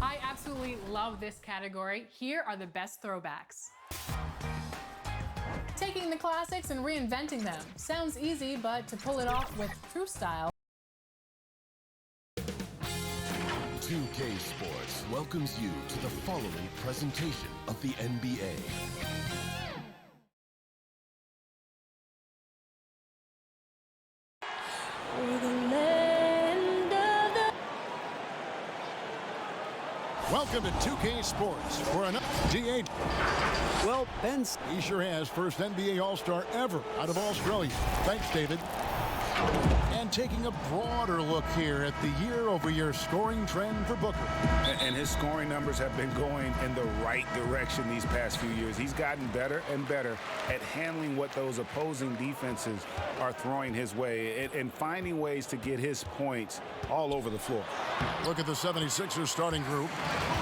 I absolutely love this category. Here are the best throwbacks. Taking the classics and reinventing them. Sounds easy, but to pull it off with true style. 2K Sports welcomes you to the following presentation of the NBA. Welcome to 2K Sports for another GA. Well, Ben, he sure has. First NBA All-Star ever out of Australia. Thanks, David. And taking a broader look here at the year-over-year scoring trend for Booker. And his scoring numbers have been going in the right direction these past few years. He's gotten better and better at handling what those opposing defenses are throwing his way and finding ways to get his points all over the floor. Look at the 76ers starting group.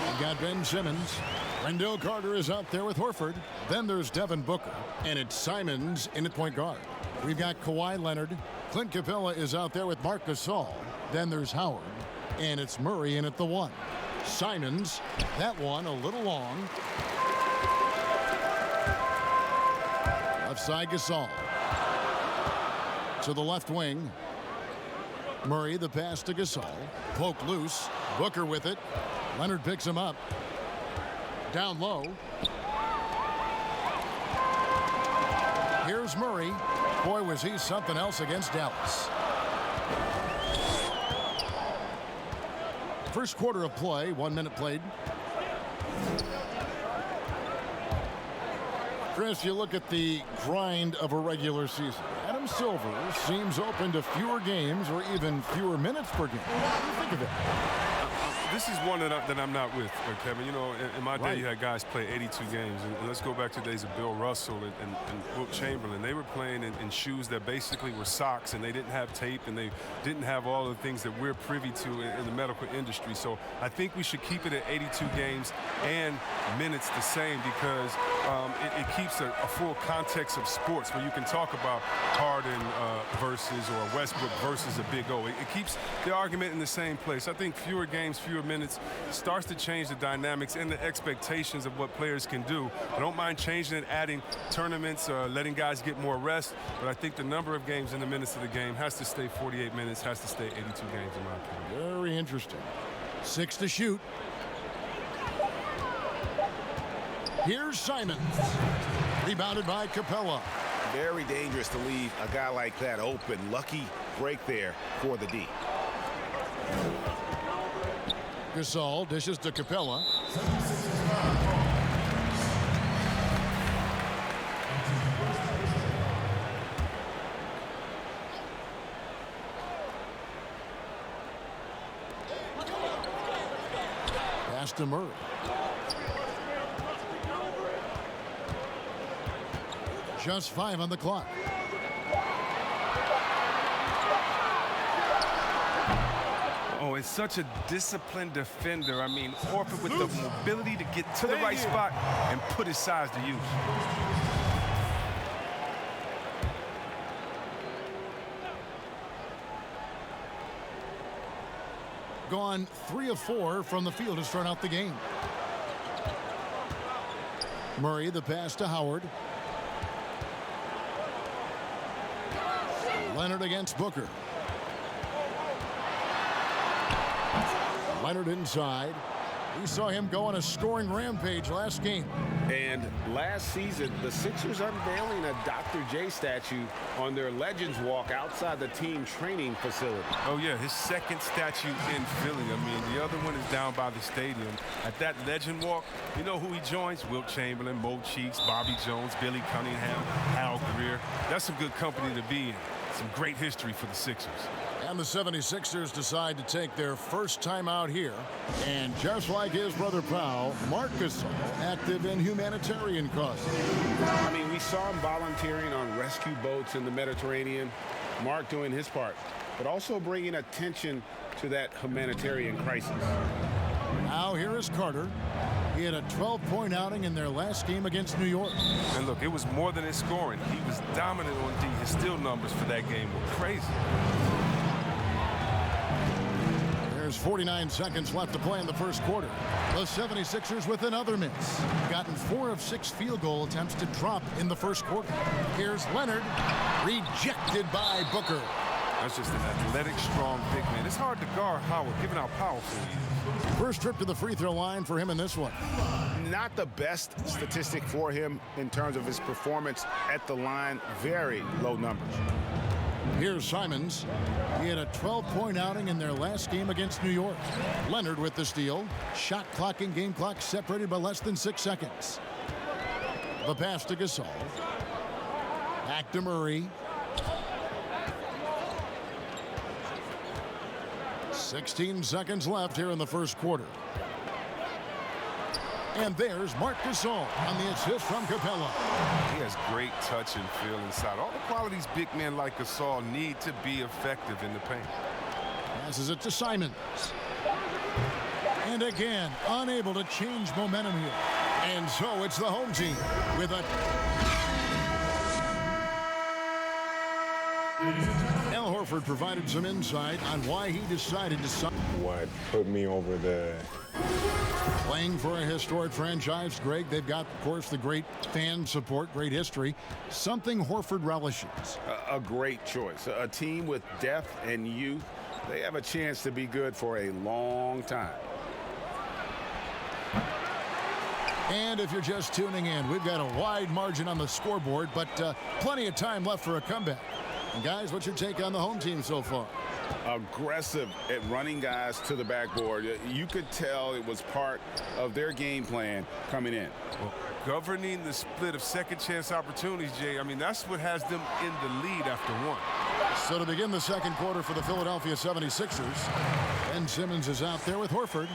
You've got Ben Simmons. Wendell Carter is out there with Horford. Then there's Devin Booker. And it's Simons in at point guard. We've got Kawhi Leonard. Clint Capella is out there with Marc Gasol. Then there's Howard. And it's Murray in at the 1. Simons, that one a little long. Left side Gasol. To the left wing. Murray, the pass to Gasol. Poke loose. Booker with it. Leonard picks him up. Down low. Here's Murray. Boy, was he something else against Dallas. First quarter of play, 1 minute played. Chris, you look at the grind of a regular season. Adam Silver seems open to fewer games or even fewer minutes per game. What do you think of it? This is one that I'm not with, Kevin. You know, in my day, you had guys play 82 games. And let's go back to the days of Bill Russell and Wilt Chamberlain. They were playing in shoes that basically were socks, and they didn't have tape, and they didn't have all the things that we're privy to in the medical industry. So I think we should keep it at 82 games and minutes the same because it keeps a full context of sports where you can talk about Harden versus or Westbrook versus a Big O. It keeps the argument in the same place. I think fewer games, fewer minutes starts to change the dynamics and the expectations of what players can do. I don't mind changing it, adding tournaments, letting guys get more rest, but I think the number of games and the minutes of the game has to stay 48 minutes, has to stay 82 games in my opinion. Very interesting. 6 to shoot. Here's Simons. Rebounded by Capella. Very dangerous to leave a guy like that open. Lucky break there for the D. Gasol dishes to Capella. Pass to Murray. Just 5 on the clock. Oh, it's such a disciplined defender. I mean, Horford with the mobility to get to the right spot and put his size to use. Gone 3 of 4 from the field to start out the game. Murray, the pass to Howard. Leonard against Booker. Leonard inside. We saw him go on a scoring rampage last game. And last season, the Sixers unveiling a Dr. J statue on their Legends Walk outside the team training facility. Oh, yeah, his second statue in Philly. I mean, the other one is down by the stadium. At that Legend Walk, you know who he joins? Wilt Chamberlain, Mo Cheeks, Bobby Jones, Billy Cunningham, Hal Greer. That's some good company to be in. Some great history for the Sixers. And the 76ers decide to take their first time out here. And just like his brother Powell, Marc Gasol active in humanitarian causes. I mean, we saw him volunteering on rescue boats in the Mediterranean. Marc doing his part, but also bringing attention to that humanitarian crisis. Now here is Carter. He had a 12-point outing in their last game against New York. And look, it was more than his scoring. He was dominant on D. His steal numbers for that game were crazy. There's 49 seconds left to play in the first quarter. The 76ers with another miss. Gotten 4 of 6 field goal attempts to drop in the first quarter. Here's Leonard. Rejected by Booker. That's just an athletic, strong big man. It's hard to guard Howard, given how powerful he is. First trip to the free throw line for him in this one. Not the best statistic for him in terms of his performance at the line. Very low numbers. Here's Simons. He had a 12-point outing in their last game against New York. Leonard with the steal. Shot clock and game clock separated by less than 6 seconds. The pass to Gasol. Back to Murray. 16 seconds left here in the first quarter. And there's Marc Gasol on the assist from Capella. He has great touch and feel inside. All the qualities big men like Gasol need to be effective in the paint. Passes it to Simons. And again, unable to change momentum here. And so it's the home team with a... Al Horford provided some insight on why he decided to sign. What put me over the... Playing for a historic franchise, Greg, they've got, of course, the great fan support, great history, something Horford relishes. A great choice. A team with depth and youth. They have a chance to be good for a long time. And if you're just tuning in, we've got a wide margin on the scoreboard, but plenty of time left for a comeback. And guys, what's your take on the home team so far? Aggressive at running guys to the backboard. You could tell it was part of their game plan coming in. Well, governing the split of second chance opportunities, Jay, I mean, that's what has them in the lead after one. So to begin the second quarter for the Philadelphia 76ers, Ben Simmons is out there with Horford.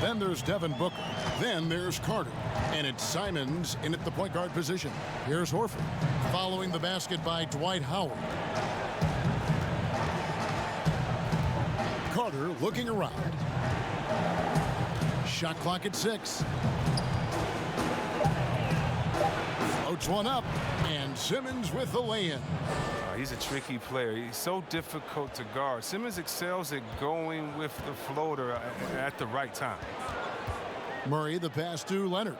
Then there's Devin Booker. Then there's Carter. And it's Simons in at the point guard position. Here's Horford. Following the basket by Dwight Howard. Carter looking around. Shot clock at 6. Floats one up, and Simmons with the lay-in. He's a tricky player. He's so difficult to guard. Simmons excels at going with the floater at the right time. Murray, the pass to Leonard.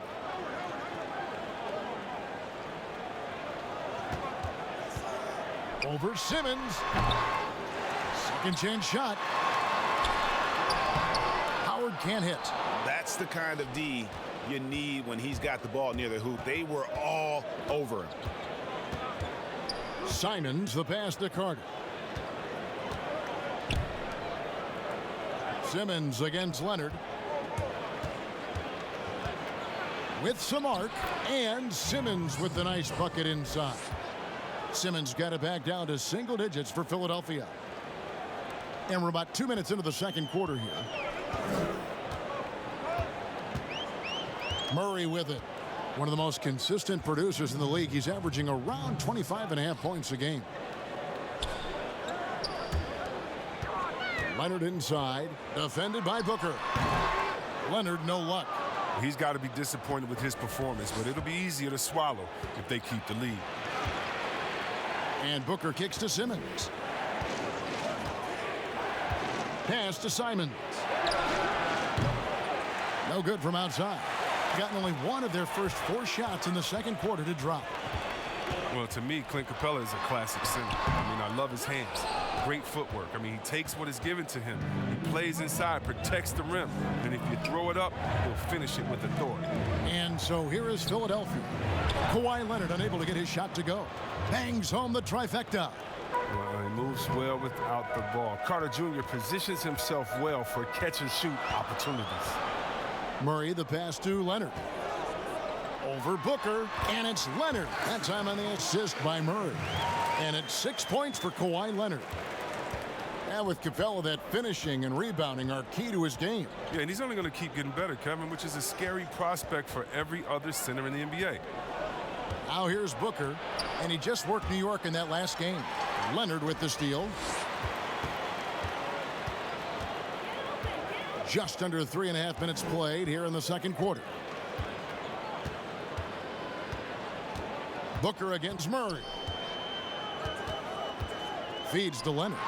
Over Simmons. Second chance shot. Howard can't hit. That's the kind of D you need when he's got the ball near the hoop. They were all over him. Simons, the pass to Carter. Simmons against Leonard. With some arc, and Simmons with the nice bucket inside. Simmons got it back down to single digits for Philadelphia. And we're about 2 minutes into the second quarter here. Murray with it. One of the most consistent producers in the league. He's averaging around 25.5 points a game. Leonard inside. Defended by Booker. Leonard, no luck. He's got to be disappointed with his performance, but it'll be easier to swallow if they keep the lead. And Booker kicks to Simmons. Pass to Simons. No good from outside. Gotten only one of their first 4 shots in the second quarter to drop. Well, to me, Clint Capella is a classic center. I mean, I love his hands. Great footwork. I mean, he takes what is given to him. He plays inside, protects the rim. And if you throw it up, he'll finish it with authority. And so here is Philadelphia. Kawhi Leonard unable to get his shot to go. Bangs home the trifecta. Well, he moves well without the ball. Carter Jr. positions himself well for catch-and-shoot opportunities. Murray, the pass to Leonard. Over Booker, and it's Leonard. That time on the assist by Murray. And it's 6 points for Kawhi Leonard. And with Capella, that finishing and rebounding are key to his game. Yeah, and he's only going to keep getting better, Kevin, which is a scary prospect for every other center in the NBA. Now here's Booker, and he just worked New York in that last game. Leonard with the steal. Just under 3.5 minutes played here in the second quarter. Booker against Murray. Feeds to Leonard.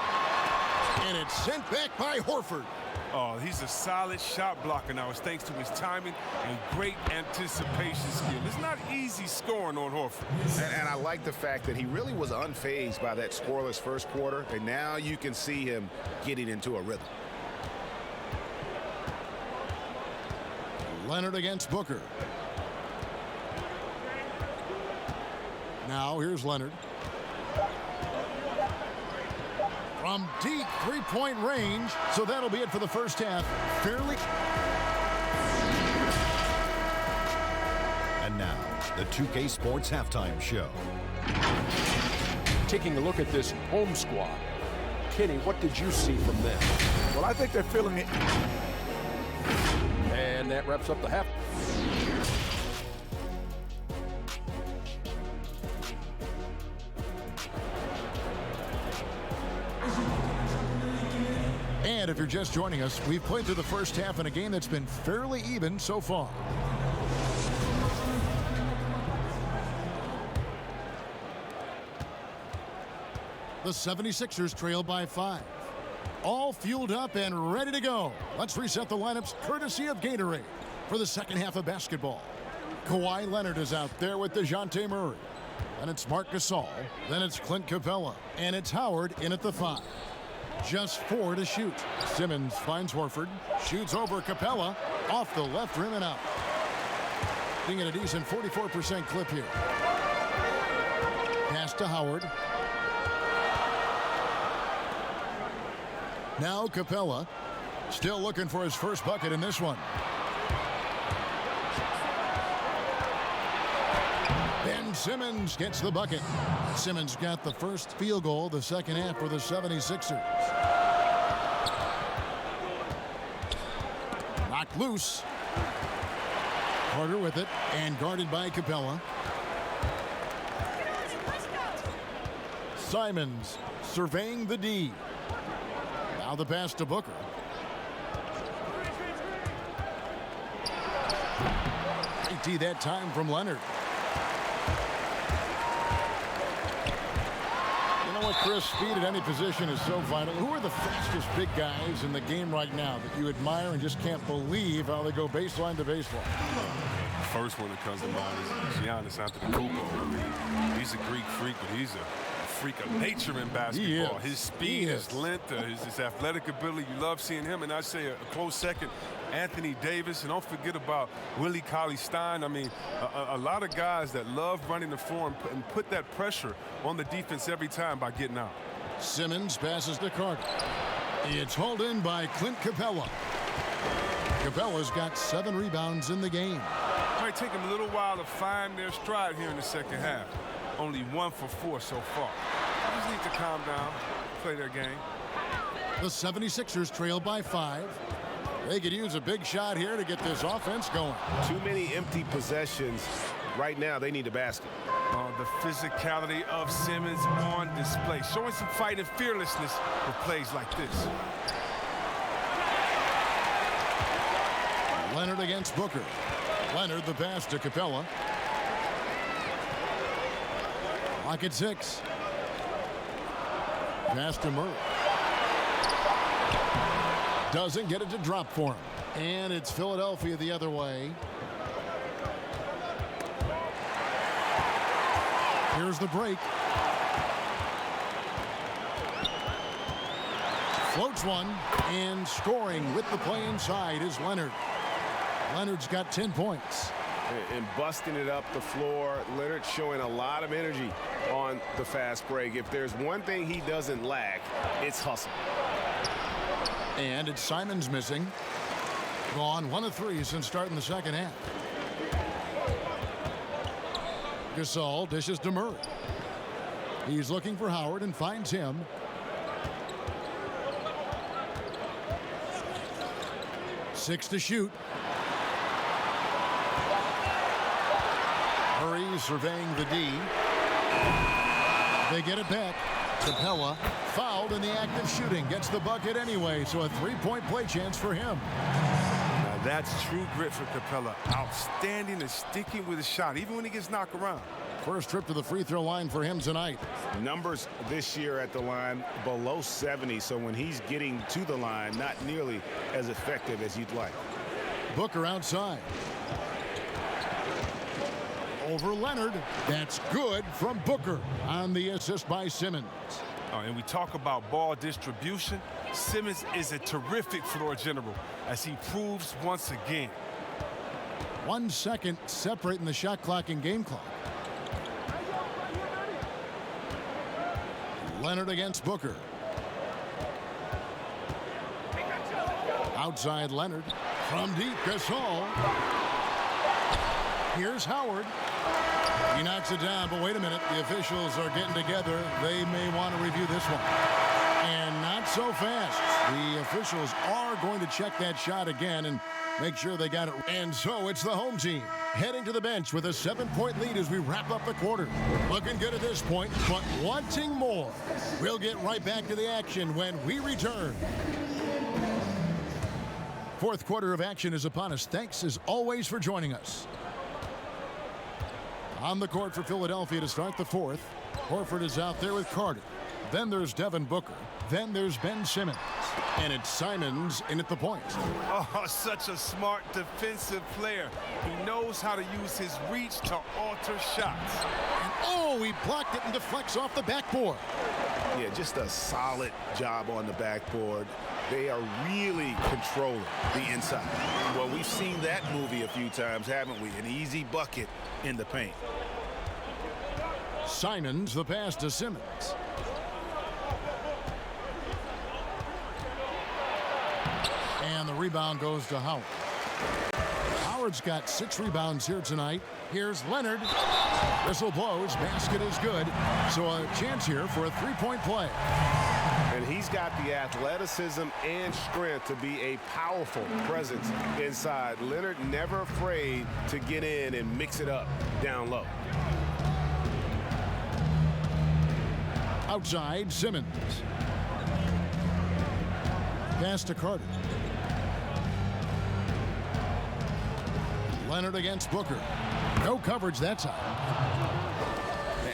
And it's sent back by Horford. Oh, he's a solid shot blocker now. It's thanks to his timing and great anticipation skill. It's not easy scoring on Horford. And I like the fact that he really was unfazed by that scoreless first quarter, and now you can see him getting into a rhythm. Leonard against Booker. Now here's Leonard. From deep three-point range, so that'll be it for the first half. Fairly. And now, the 2K Sports Halftime Show. Taking a look at this home squad. Kenny, what did you see from them? Well, I think they're feeling it. And that wraps up the half. And if you're just joining us, we've played through the first half in a game that's been fairly even so far. The 76ers trail by 5. All fueled up and ready to go. Let's reset the lineups courtesy of Gatorade for the second half of basketball. Kawhi Leonard is out there with DeJounte Murray. Then it's Marc Gasol. Then it's Clint Capella. And it's Howard in at the 5. Just 4 to shoot. Simmons finds Horford. Shoots over Capella. Off the left rim and out. Being at a decent 44% clip here. Pass to Howard. Now Capella. Still looking for his first bucket in this one. Ben Simmons gets the bucket. Simmons got the first field goal the second half for the 76ers. Knocked loose. Carter with it and guarded by Capella. Simons surveying the D. Now the pass to Booker. Great D that time from Leonard. You know what, Chris? Speed at any position is so vital. Who are the fastest big guys in the game right now that you admire and just can't believe how they go baseline to baseline? The first one that comes to mind is Giannis Antetokounmpo. I mean, he's a Greek freak, but he's a freak of nature in basketball. His speed, his length, his athletic ability. You love seeing him. And I say a close second, Anthony Davis. And don't forget about Willie Cauley-Stein. I mean, a lot of guys that love running the floor and put that pressure on the defense every time by getting out. Simmons passes to Carter. It's hauled in by Clint Capella. Capella's got 7 rebounds in the game. Might take them a little while to find their stride here in the second half. Only 1 for 4 so far. They just need to calm down, play their game. The 76ers trail by 5. They could use a big shot here to get this offense going. Too many empty possessions. Right now, they need a basket. The physicality of Simmons on display. Showing some fight and fearlessness with plays like this. Leonard against Booker. Leonard the pass to Capella. Lock at 6. Pass to Murray. Doesn't get it to drop for him. And it's Philadelphia the other way. Here's the break. Floats one. And scoring with the play inside is Leonard. Leonard's got 10 points. And busting it up the floor. Leonard showing a lot of energy on the fast break. If there's one thing he doesn't lack, it's hustle. And it's Simons missing. Gone 1 of 3 since starting the second half. Gasol dishes to Murray. He's looking for Howard and finds him. Six to shoot. Murray surveying the D. They get it back. Capella fouled in the act of shooting. Gets the bucket anyway, so a 3-point play chance for him. Now that's true grit for Capella. Outstanding and sticking with his shot, even when he gets knocked around. First trip to the free throw line for him tonight. Numbers this year at the line below 70, so when he's getting to the line, not nearly as effective as you'd like. Booker outside. Over Leonard. That's good from Booker on the assist by Simmons. And we talk about ball distribution. Simmons is a terrific floor general, as he proves once again. 1 second separating the shot clock and game clock. Leonard against Booker. Outside Leonard. From deep, Gasol. Here's Howard. He knocks it down, but wait a minute. The officials are getting together. They may want to review this one. And not so fast. The officials are going to check that shot again and make sure they got it. And so it's the home team heading to the bench with a 7-point lead as we wrap up the quarter. Looking good at this point, but wanting more. We'll get right back to the action when we return. Fourth quarter of action is upon us. Thanks as always for joining us. On the court for Philadelphia to start the fourth. Horford is out there with Carter. Then there's Devin Booker. Then there's Ben Simmons. And it's Simons in at the point. Oh, such a smart defensive player. He knows how to use his reach to alter shots. And oh, he blocked it and deflects off the backboard. Yeah, just a solid job on the backboard. They are really controlling the inside. Well, we've seen that movie a few times, haven't we? An easy bucket in the paint. Simons, the pass to Simmons. And the rebound goes to Howard. Howard's got 6 rebounds here tonight. Here's Leonard. Whistle blows. Basket is good. So a chance here for a 3-point play. And he's got the athleticism and strength to be a powerful presence inside. Leonard never afraid to get in and mix it up down low. Outside, Simmons. Pass to Carter. Leonard against Booker. No coverage that time.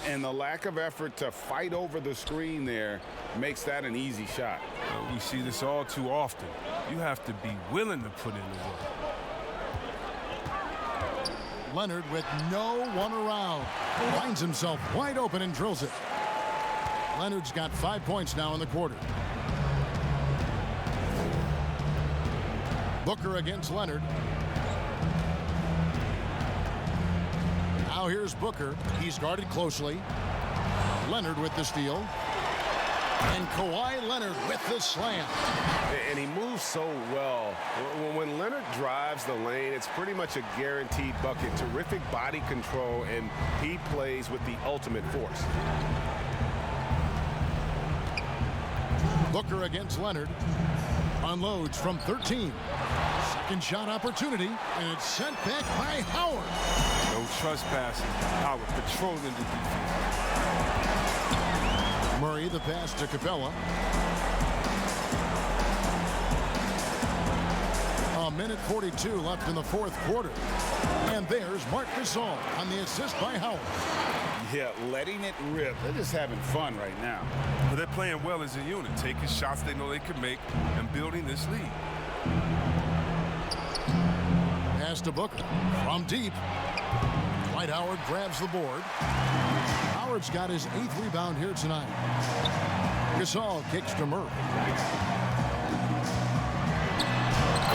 And the lack of effort to fight over the screen there makes that an easy shot. We see this all too often. You have to be willing to put in the work. Leonard with no one around. Finds himself wide open and drills it. Leonard's got 5 points now in the quarter. Booker against Leonard. Now here's Booker. He's guarded closely. Leonard with the steal. And Kawhi Leonard with the slam. And he moves so well. When Leonard drives the lane, it's pretty much a guaranteed bucket. Terrific body control, and he plays with the ultimate force. Booker against Leonard. Unloads from 13. Second shot opportunity, and it's sent back by Howard. No trespassing. Howard patrolling the defense. Murray, the pass to Capella. A minute 42 left in the fourth quarter. And there's Marc Gasol on the assist by Howard. Yeah, letting it rip. They're just having fun right now. But they're playing well as a unit, taking shots they know they can make and building this lead. Pass to Booker from deep. Dwight Howard grabs the board. Howard's got his 8th rebound here tonight. Gasol kicks to Murray.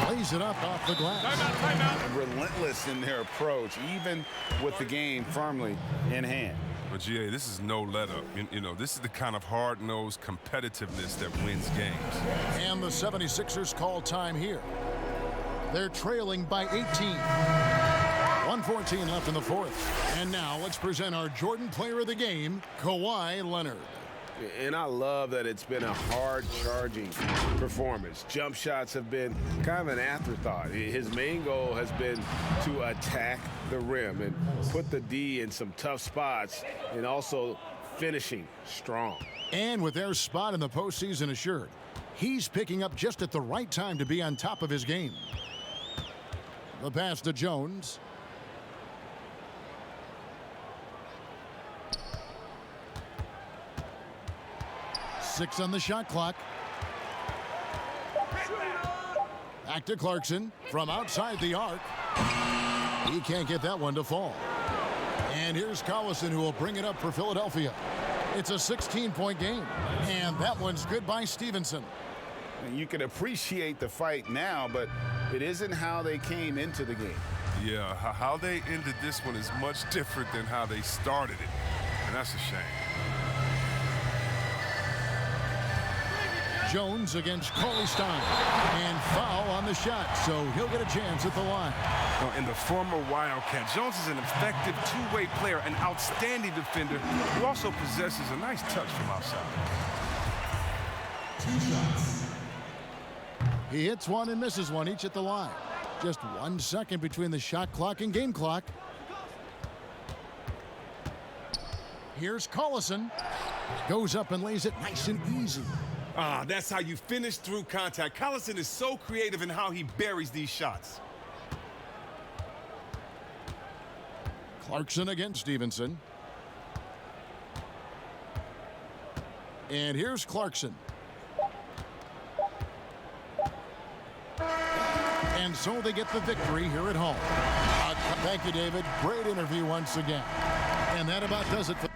Plays it up off the glass. Timeout. Relentless in their approach, even with the game firmly in hand. But GA, this is no let up. You know, this is the kind of hard-nosed competitiveness that wins games. And the 76ers call time here. They're trailing by 18. 1:14 left in the fourth. And now let's present our Jordan Player of the Game, Kawhi Leonard. And I love that it's been a hard-charging performance. Jump shots have been kind of an afterthought. His main goal has been to attack the rim and put the D in some tough spots, and also finishing strong. And with their spot in the postseason assured, he's picking up just at the right time to be on top of his game. The pass to Jones. 6 on the shot clock. Back to Clarkson from outside the arc. He can't get that one to fall. And here's Collison, who will bring it up for Philadelphia. It's a 16-point game. And that one's good by Stevenson. And you can appreciate the fight now, but it isn't how they came into the game. Yeah, how they ended this one is much different than how they started it. And that's a shame. Jones against Cauley-Stein. And foul on the shot, so he'll get a chance at the line. In the former Wildcat, Jones is an effective two-way player, an outstanding defender who also possesses a nice touch from outside. 2 shots. He hits one and misses one, each at the line. Just 1 second between the shot clock and game clock. Here's Collison. Goes up and lays it nice and easy. That's how you finish through contact. Collison is so creative in how he buries these shots. Clarkson against Stevenson. And here's Clarkson. And so they get the victory here at home. Thank you, David. Great interview once again. And that about does it for